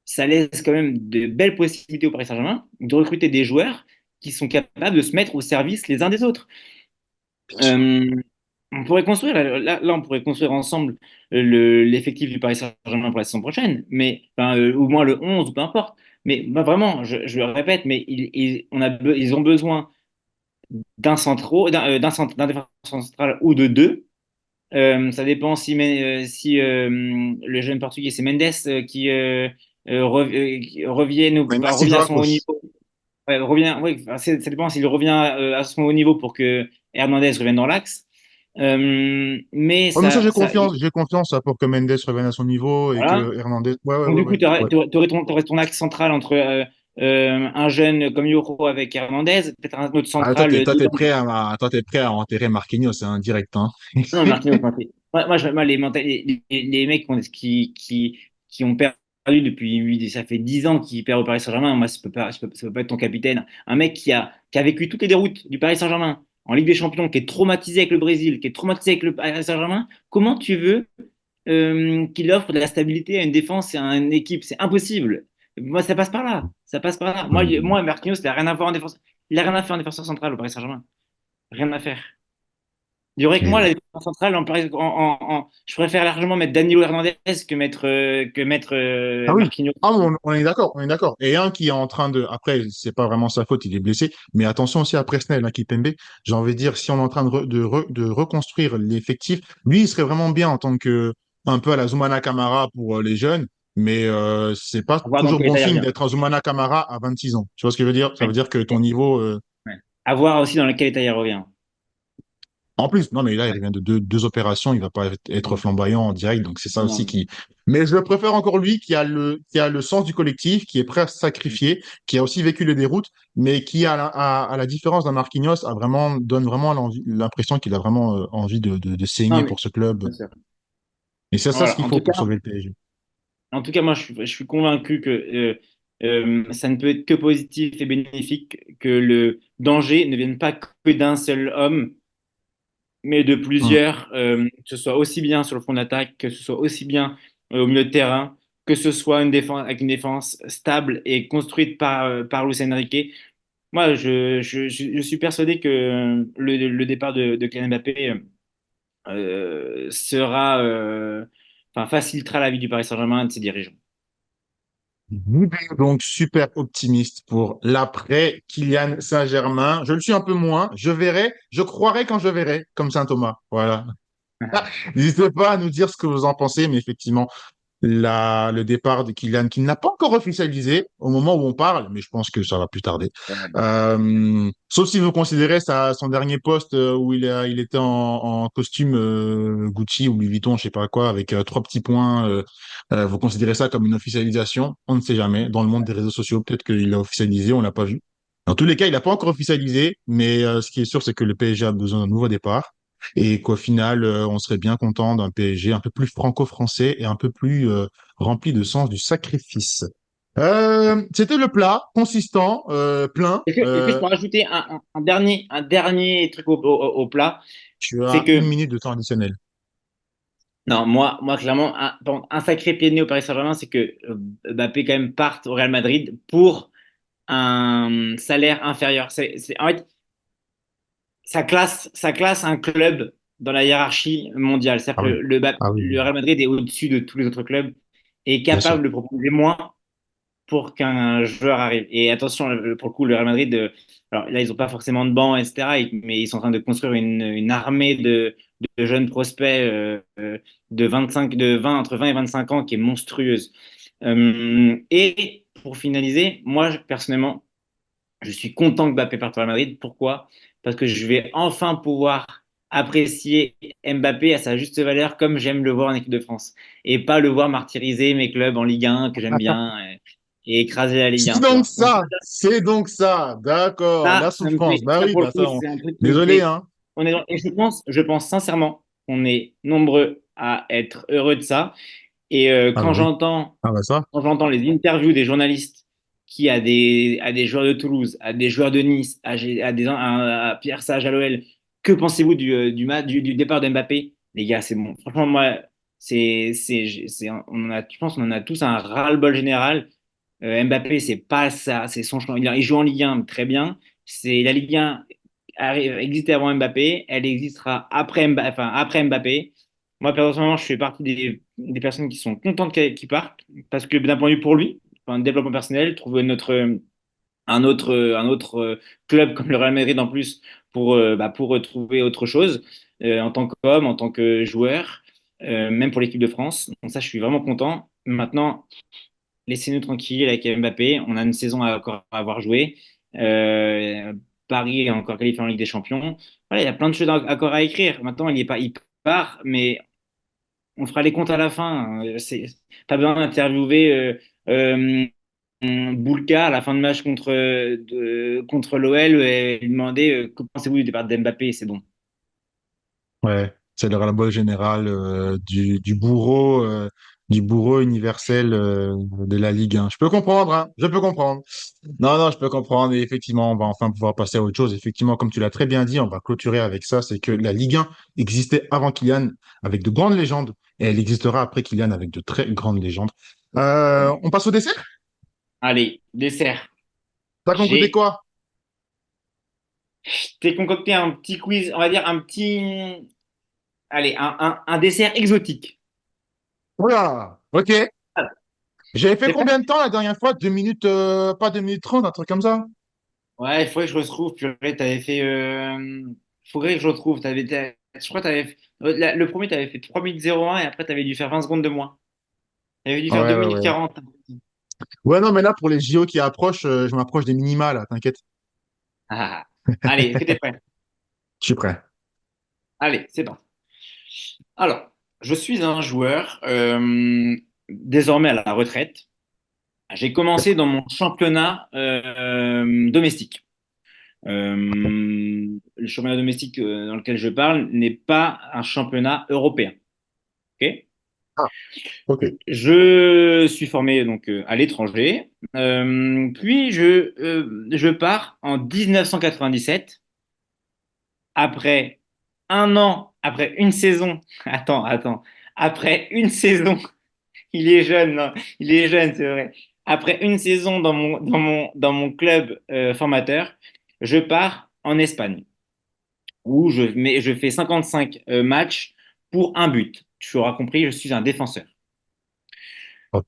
ça laisse quand même de belles possibilités au Paris Saint-Germain de recruter des joueurs qui sont capables de se mettre au service les uns des autres.
Bien sûr.
Euh, on pourrait construire, on pourrait construire ensemble l'effectif du Paris Saint-Germain pour la saison prochaine, mais enfin, au moins le 11 ou peu importe. Mais vraiment, je le répète, mais ils ont besoin d'un défenseur central ou de deux. Ça dépend si le jeune portugais, c'est Mendes qui
Mais là, s'il
revient
joue
à
à
son haut
gauche.
niveau. Ouais, ouais, enfin, ça dépend s'il revient à son haut niveau pour que Hernandez revienne dans l'axe. Mais
Oh, mais ça,
ça, ça,
j'ai confiance pour que Mendes revienne à son niveau et
voilà.
que Hernandez. Ouais, ouais,
Donc,
ouais,
du coup,
ouais.
tu
Ouais.
aurais ton axe central entre un jeune comme Yoro avec Hernandez, peut-être un autre
Ah,
central dedans.
toi, t'es prêt à enterrer Marquinhos, hein, direct, hein.
Non, Marquinhos, moi, les mecs qui ont perdu depuis, ça fait 10 ans qu'ils perdent au Paris Saint-Germain. Moi, ça peut pas être ton capitaine. Un mec qui a vécu toutes les déroutes du Paris Saint-Germain en Ligue des Champions, qui est traumatisé avec le Brésil, qui est traumatisé avec le Paris Saint-Germain, comment tu veux qu'il offre de la stabilité à une défense et à une équipe? C'est impossible. Moi, ça passe par là. Ça passe par là.
Hmm.
Moi Marquinhos, il n'a rien à voir en défense. Il n'a rien à faire en défenseur central au Paris Saint-Germain. Rien à faire. Il y aurait que
Eh
moi, la
oui.
défense centrale, je préfère largement mettre Danilo Hernandez que mettre
Ah oui.
Marquinhos.
Ah, on est d'accord, on est d'accord. Et un qui est en train de. Après, c'est pas vraiment sa faute, il est blessé. Mais attention aussi à Presnel, hein, Kimpembe. J'ai envie de dire, si on est en train de reconstruire l'effectif, lui, il serait vraiment bien en tant que. Un peu à la Zoumana Camara pour les jeunes. Mais c'est pas
À voir dans
toujours
quel
bon
état il
signe
revient.
d'être un Zoumana Camara à 26 ans. Tu vois ce que je veux dire? Ça
Ouais.
veut dire que ton niveau.
Ouais. À voir aussi dans quel état il revient.
En plus, non, mais là, il
Ouais.
revient de deux opérations, il va pas être
Non,
flamboyant en direct, donc c'est ça aussi
non.
qui. Mais je préfère encore lui qui a le sens du collectif, qui est prêt à se sacrifier, qui a aussi vécu les déroutes, mais qui, à la différence d'un Marquinhos, donne vraiment l'impression qu'il a vraiment envie de
Non,
saigner
mais
pour ce club.
bien sûr.
Et c'est ça ce
Voilà.
qu'il
En
faut
tout
pour
cas,
sauver le PSG.
En tout cas, moi, je suis convaincu que ça ne peut être que positif et bénéfique, que le danger ne vienne pas que d'un seul homme, mais de
Hmm.
plusieurs, que ce soit aussi bien sur le front d'attaque, que ce soit aussi bien au milieu de terrain, que ce soit une défense avec une défense stable et construite par Luis Enrique. Moi, je suis persuadé que le départ de Kylian Mbappé enfin, facilitera la vie du Paris Saint-Germain et de ses dirigeants.
Vous êtes donc super optimiste pour l'après Kylian Saint-Germain. Je le suis un peu moins. Je verrai, je croirai quand je verrai, comme Saint Thomas. Voilà. N'hésitez pas à nous dire ce que vous en pensez, mais effectivement, le départ de Kylian, qui n'a pas encore officialisé au moment où on parle, mais je pense que ça va plus tarder. Sauf si vous considérez son dernier poste où il était en costume Gucci ou Louis Vuitton, je sais pas quoi, avec trois petits points. Vous considérez ça comme une officialisation? On ne sait jamais. Dans le monde des réseaux sociaux, peut-être qu'il l'a officialisé, on l'a pas vu. Dans tous les cas, il n'a pas encore officialisé, mais ce qui est sûr, c'est que le PSG a besoin d'un nouveau départ et qu'au final, on serait bien content d'un PSG un peu plus franco-français et un peu plus rempli de sens du sacrifice. C'était le plat, consistant, plein.
Est-ce que je peux rajouter un dernier truc au plat?
Tu
C'est
as une
que,
minute de temps additionnel.
non, moi clairement, bon, un sacré pied de nez au Paris Saint-Germain, c'est que Mbappé quand même parte au Real Madrid pour un salaire inférieur. En fait, ça classe un club dans la hiérarchie mondiale. C'est-à-dire
Ah
que
oui, ah oui,
le Real Madrid est au-dessus de tous les autres clubs et est
bien sûr.
capable de proposer moins pour qu'un joueur arrive. Et attention, pour le coup, le Real Madrid, alors là, ils n'ont pas forcément de banc, etc., mais ils sont en train de construire une armée de jeunes prospects de 25, de 20, entre 20 et 25 ans qui est monstrueuse. Et pour finaliser, moi, personnellement, je suis content que Mbappé parte au Real Madrid. Pourquoi? Parce que je vais enfin pouvoir apprécier Mbappé à sa juste valeur comme j'aime le voir en équipe de France. Et pas le voir martyriser mes clubs en Ligue 1 que j'aime bien et écraser la Ligue
C'est
1, tu
donc
vois. Donc
ça, c'est donc ça. D'accord, la
ça me
souffrance.
fait,
Bah
ça
oui,
pour le
bah
coup,
ça,
c'est un truc qui me
désolé,
fait.
hein.
Et je pense sincèrement qu'on est nombreux à être heureux de ça. Et
Ah bah oui, ah bah ça.
quand j'entends les interviews des journalistes qui à des joueurs de Toulouse, à des joueurs de Nice, à Pierre Sage à l'OL, que pensez-vous du départ d'Mbappé? Les gars, c'est bon. Franchement, moi, on en a, je pense qu'on en a tous un ras-le-bol général. Mbappé, c'est pas ça. C'est son chemin. Il joue en Ligue 1 très bien. C'est la Ligue 1 existait avant Mbappé. Elle existera après Mbappé. Moi, personnellement, je fais partie des personnes qui sont contentes qu'il parte parce que d'un point de vue pour lui, enfin, développement personnel, trouver un autre club comme le Real Madrid en plus pour retrouver autre chose en tant qu'homme, en tant que joueur, même pour l'équipe de France. Donc ça, je suis vraiment content. Maintenant, laissez-nous tranquilles avec Mbappé. On a une saison encore à avoir joué. Euh, Paris est encore qualifié en Ligue des Champions. Voilà, il y a plein de choses encore à écrire. Maintenant, il part, mais on fera les comptes à la fin. Pas besoin d'interviewer Boulka à la fin de match contre l'OL et lui demander que pensez-vous du départ d'Mbappé, c'est bon.
Ouais, c'est le ras-le-bol général du bourreau universel de la Ligue 1. Je peux comprendre, hein, je peux comprendre. Non, non, je peux comprendre. Et effectivement, on va enfin pouvoir passer à autre chose. Effectivement, comme tu l'as très bien dit, on va clôturer avec ça. C'est que la Ligue 1 existait avant Kylian avec de grandes légendes et elle existera après Kylian avec de très grandes légendes. On passe au dessert?
Allez, dessert.
T'as concocté
J'ai
quoi?
je t'ai concocté un petit quiz, on va dire un petit. Allez, un dessert exotique.
Voilà. Ok.
Voilà.
J'avais fait
T'es prêt?
combien de temps la dernière fois? 2 minutes, pas 2 minutes 30, un truc comme ça?
Ouais, il faudrait que je retrouve. Purée, t'avais fait. Faudrait que je retrouve. Je crois que le premier, t'avais fait 3 minutes 01 et après, t'avais dû faire 20 secondes de moins. T'avais dû faire
Ouais,
2
ouais,
minutes
ouais.
40.
Ouais, non, mais là, pour les JO qui approchent, je m'approche des minima, là, t'inquiète.
Ah. Allez, est-ce que t'es prêt?
Je suis prêt.
Allez, c'est parti. Alors, je suis un joueur désormais à la retraite. J'ai commencé dans mon championnat domestique. Le championnat domestique dans lequel je parle n'est pas un championnat européen. Ok.
Ah, ok.
Je suis formé donc à l'étranger. Puis je pars en 1997 après un an, après une saison. Attends. Après une saison, il est jeune, non, il est jeune, c'est vrai. Après une saison dans mon club formateur, je pars en Espagne où je fais 55 matchs pour un but. Tu auras compris, je suis un défenseur.
Ok.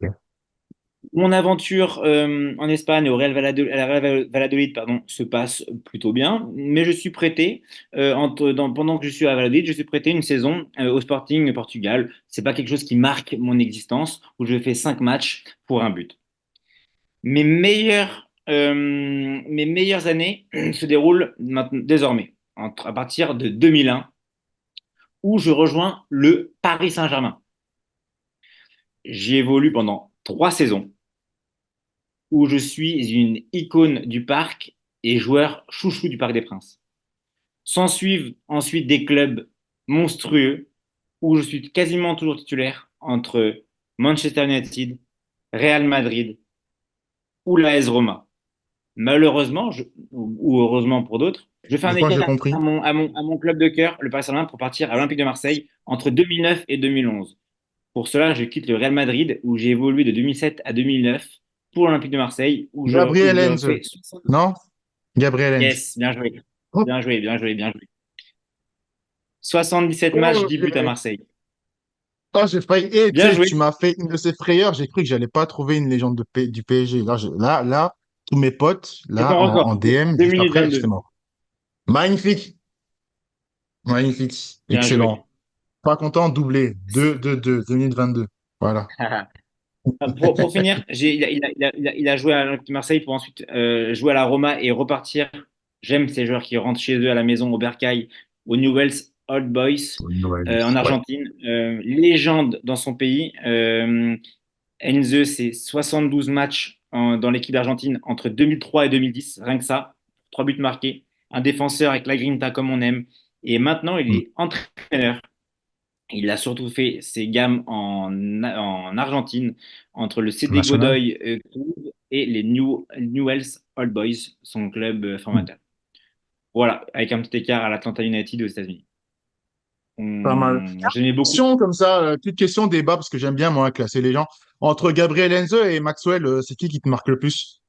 Mon aventure en Espagne au à la Real Valladolid pardon, se passe plutôt bien, mais je suis prêté pendant que je suis à Valladolid, je suis prêté une saison au Sporting Portugal. C'est pas quelque chose qui marque mon existence où je fais 5 matchs pour un but. Mes meilleures années se déroulent maintenant, désormais à partir de 2001 où je rejoins le Paris Saint-Germain. J'y évolue pendant 3 saisons où je suis une icône du parc et joueur chouchou du Parc des Princes. S'en suivent ensuite des clubs monstrueux où je suis quasiment toujours titulaire entre Manchester United, Real Madrid ou l'AS Roma. Malheureusement, ou heureusement pour d'autres, je fais un
Je crois que j'ai
écart
compris.
à mon club de cœur, le Paris Saint-Germain, pour partir à l'Olympique de Marseille entre 2009 et 2011. Pour cela, je quitte le Real Madrid où j'ai évolué de 2007 à 2009 pour l'Olympique de Marseille où
Gabriel
je
Enze.
fais.
Non? Gabriel Enze.
Yes, bien joué.
Oh,
Bien joué, bien joué, bien joué. 77 matchs,
oh,
10 buts à
purée.
Marseille.
Oh, j'ai failli. Eh, tu
Bien
sais,
joué.
tu m'as fait une de ces frayeurs. J'ai cru que j'allais pas trouver une légende du PSG. Là, tous mes potes,
C'est
là,
ton
en
record.
DM,
Deux
juste
minutes
après,
22.
j'étais mort. Magnifique. Magnifique.
Bien joué.
Excellent. Pas content, doublé. 2 minutes 22. Voilà.
Pour finir, il a joué à l'Olympique de Marseille pour ensuite jouer à la Roma et repartir. J'aime ces joueurs qui rentrent chez eux à la maison au Bercail, au Newell's Old Boys en
Ouais.
Argentine. Légende dans son pays. Enze, c'est 72 matchs dans l'équipe d'Argentine entre 2003 et 2010, rien que ça. 3 buts marqués. Un défenseur avec la grinta comme on aime. Et maintenant, il
Mm.
est entraîneur. Il a surtout fait ses gammes en Argentine entre le CD
National.
Godoy Cruz et les Newell's Old Boys, son club
Mm.
formateur. Voilà, avec un petit écart à l'Atlanta United aux États-Unis.
Pas mal.
J'aimais beaucoup.
Question comme ça, petite question débat, parce que j'aime bien, moi, classer les gens. Entre Gabriel Enze et Maxwell, c'est qui te marque le plus?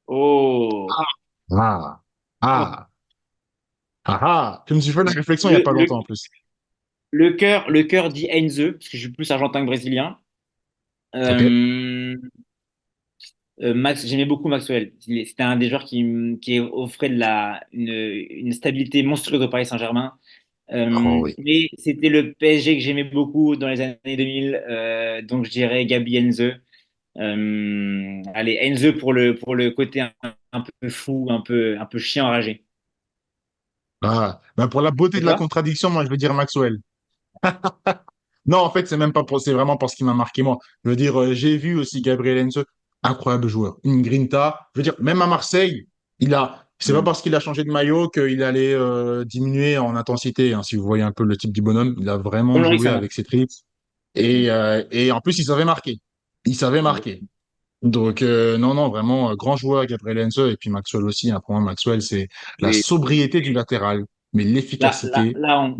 Oh,
Ah, ah, ah, ah. Je me suis fait la réflexion il n'y a
le,
pas
le,
longtemps en plus.
le cœur dit Heinze, parce que je suis plus argentin que brésilien.
Ok.
Euh, Max, j'aimais beaucoup Maxwell. C'était un des joueurs qui offrait une stabilité monstrueuse au Paris Saint-Germain.
Oh oui.
Mais c'était le PSG que j'aimais beaucoup dans les années 2000, donc je dirais Gabi Heinze. Allez, Heinze pour le côté un peu fou, un peu chien enragé.
Ah, ben pour la beauté
Et
de la
toi?
contradiction, moi, je veux dire Maxwell. Non, en fait, c'est même pas c'est vraiment parce qu'il m'a marqué moi. Je veux dire, j'ai vu aussi Gabriel Heinze, incroyable joueur. Une grinta. Je veux dire, même à Marseille, c'est pas
Mm.
parce qu'il a changé de maillot qu'il allait diminuer en intensité, hein. Si vous voyez un peu le type du bonhomme, il a vraiment
Comme
joué
Loris Sana.
avec ses tripes. Et en plus, il savait marquer. Il savait marquer. Donc, non, non, vraiment, grand joueur, Gabriel Heinze, et puis Maxwell aussi, hein. Pour moi, Maxwell, c'est la
Oui.
sobriété du latéral, mais
Là, là,
l'efficacité.
là,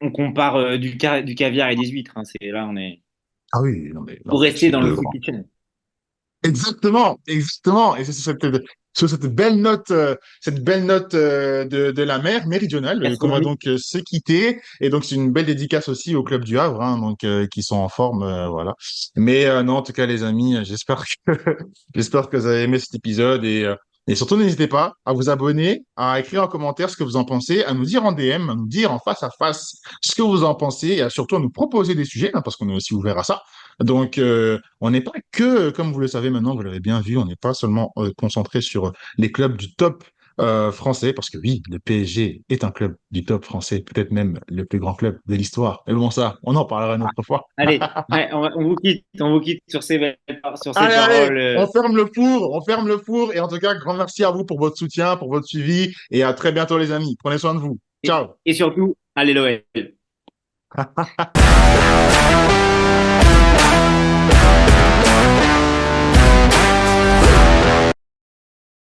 on compare du caviar et des huîtres, hein. Là, on est
Ah oui, non, mais, non,
pour
mais
rester
c'est
dans le
deux
food
grands.
kitchen.
Exactement, exactement. Et c'est sur cette belle note de la mer méridionale qu'on va
Gastronomique.
donc se quitter. Et donc, c'est une belle dédicace aussi au Club du Havre, hein, donc, qui sont en forme, voilà. Mais non, en tout cas, les amis, j'espère que vous avez aimé cet épisode. Et surtout, n'hésitez pas à vous abonner, à écrire en commentaire ce que vous en pensez, à nous dire en DM, à nous dire en face à face ce que vous en pensez, et surtout à nous proposer des sujets, hein, parce qu'on est aussi ouvert à ça. Donc, on n'est pas que, comme vous le savez maintenant, vous l'avez bien vu, on n'est pas seulement concentré sur les clubs du top français, parce que oui, le PSG est un club du top français, peut-être même le plus grand club de l'histoire. Mais bon, ça, on en parlera une autre fois.
Allez, ouais, on vous quitte sur ces
Allez,
paroles.
on ferme le four, et en tout cas, grand merci à vous pour votre soutien, pour votre suivi, et à très bientôt les amis. Prenez soin de vous.
Et,
Ciao.
et surtout, allez l'OL.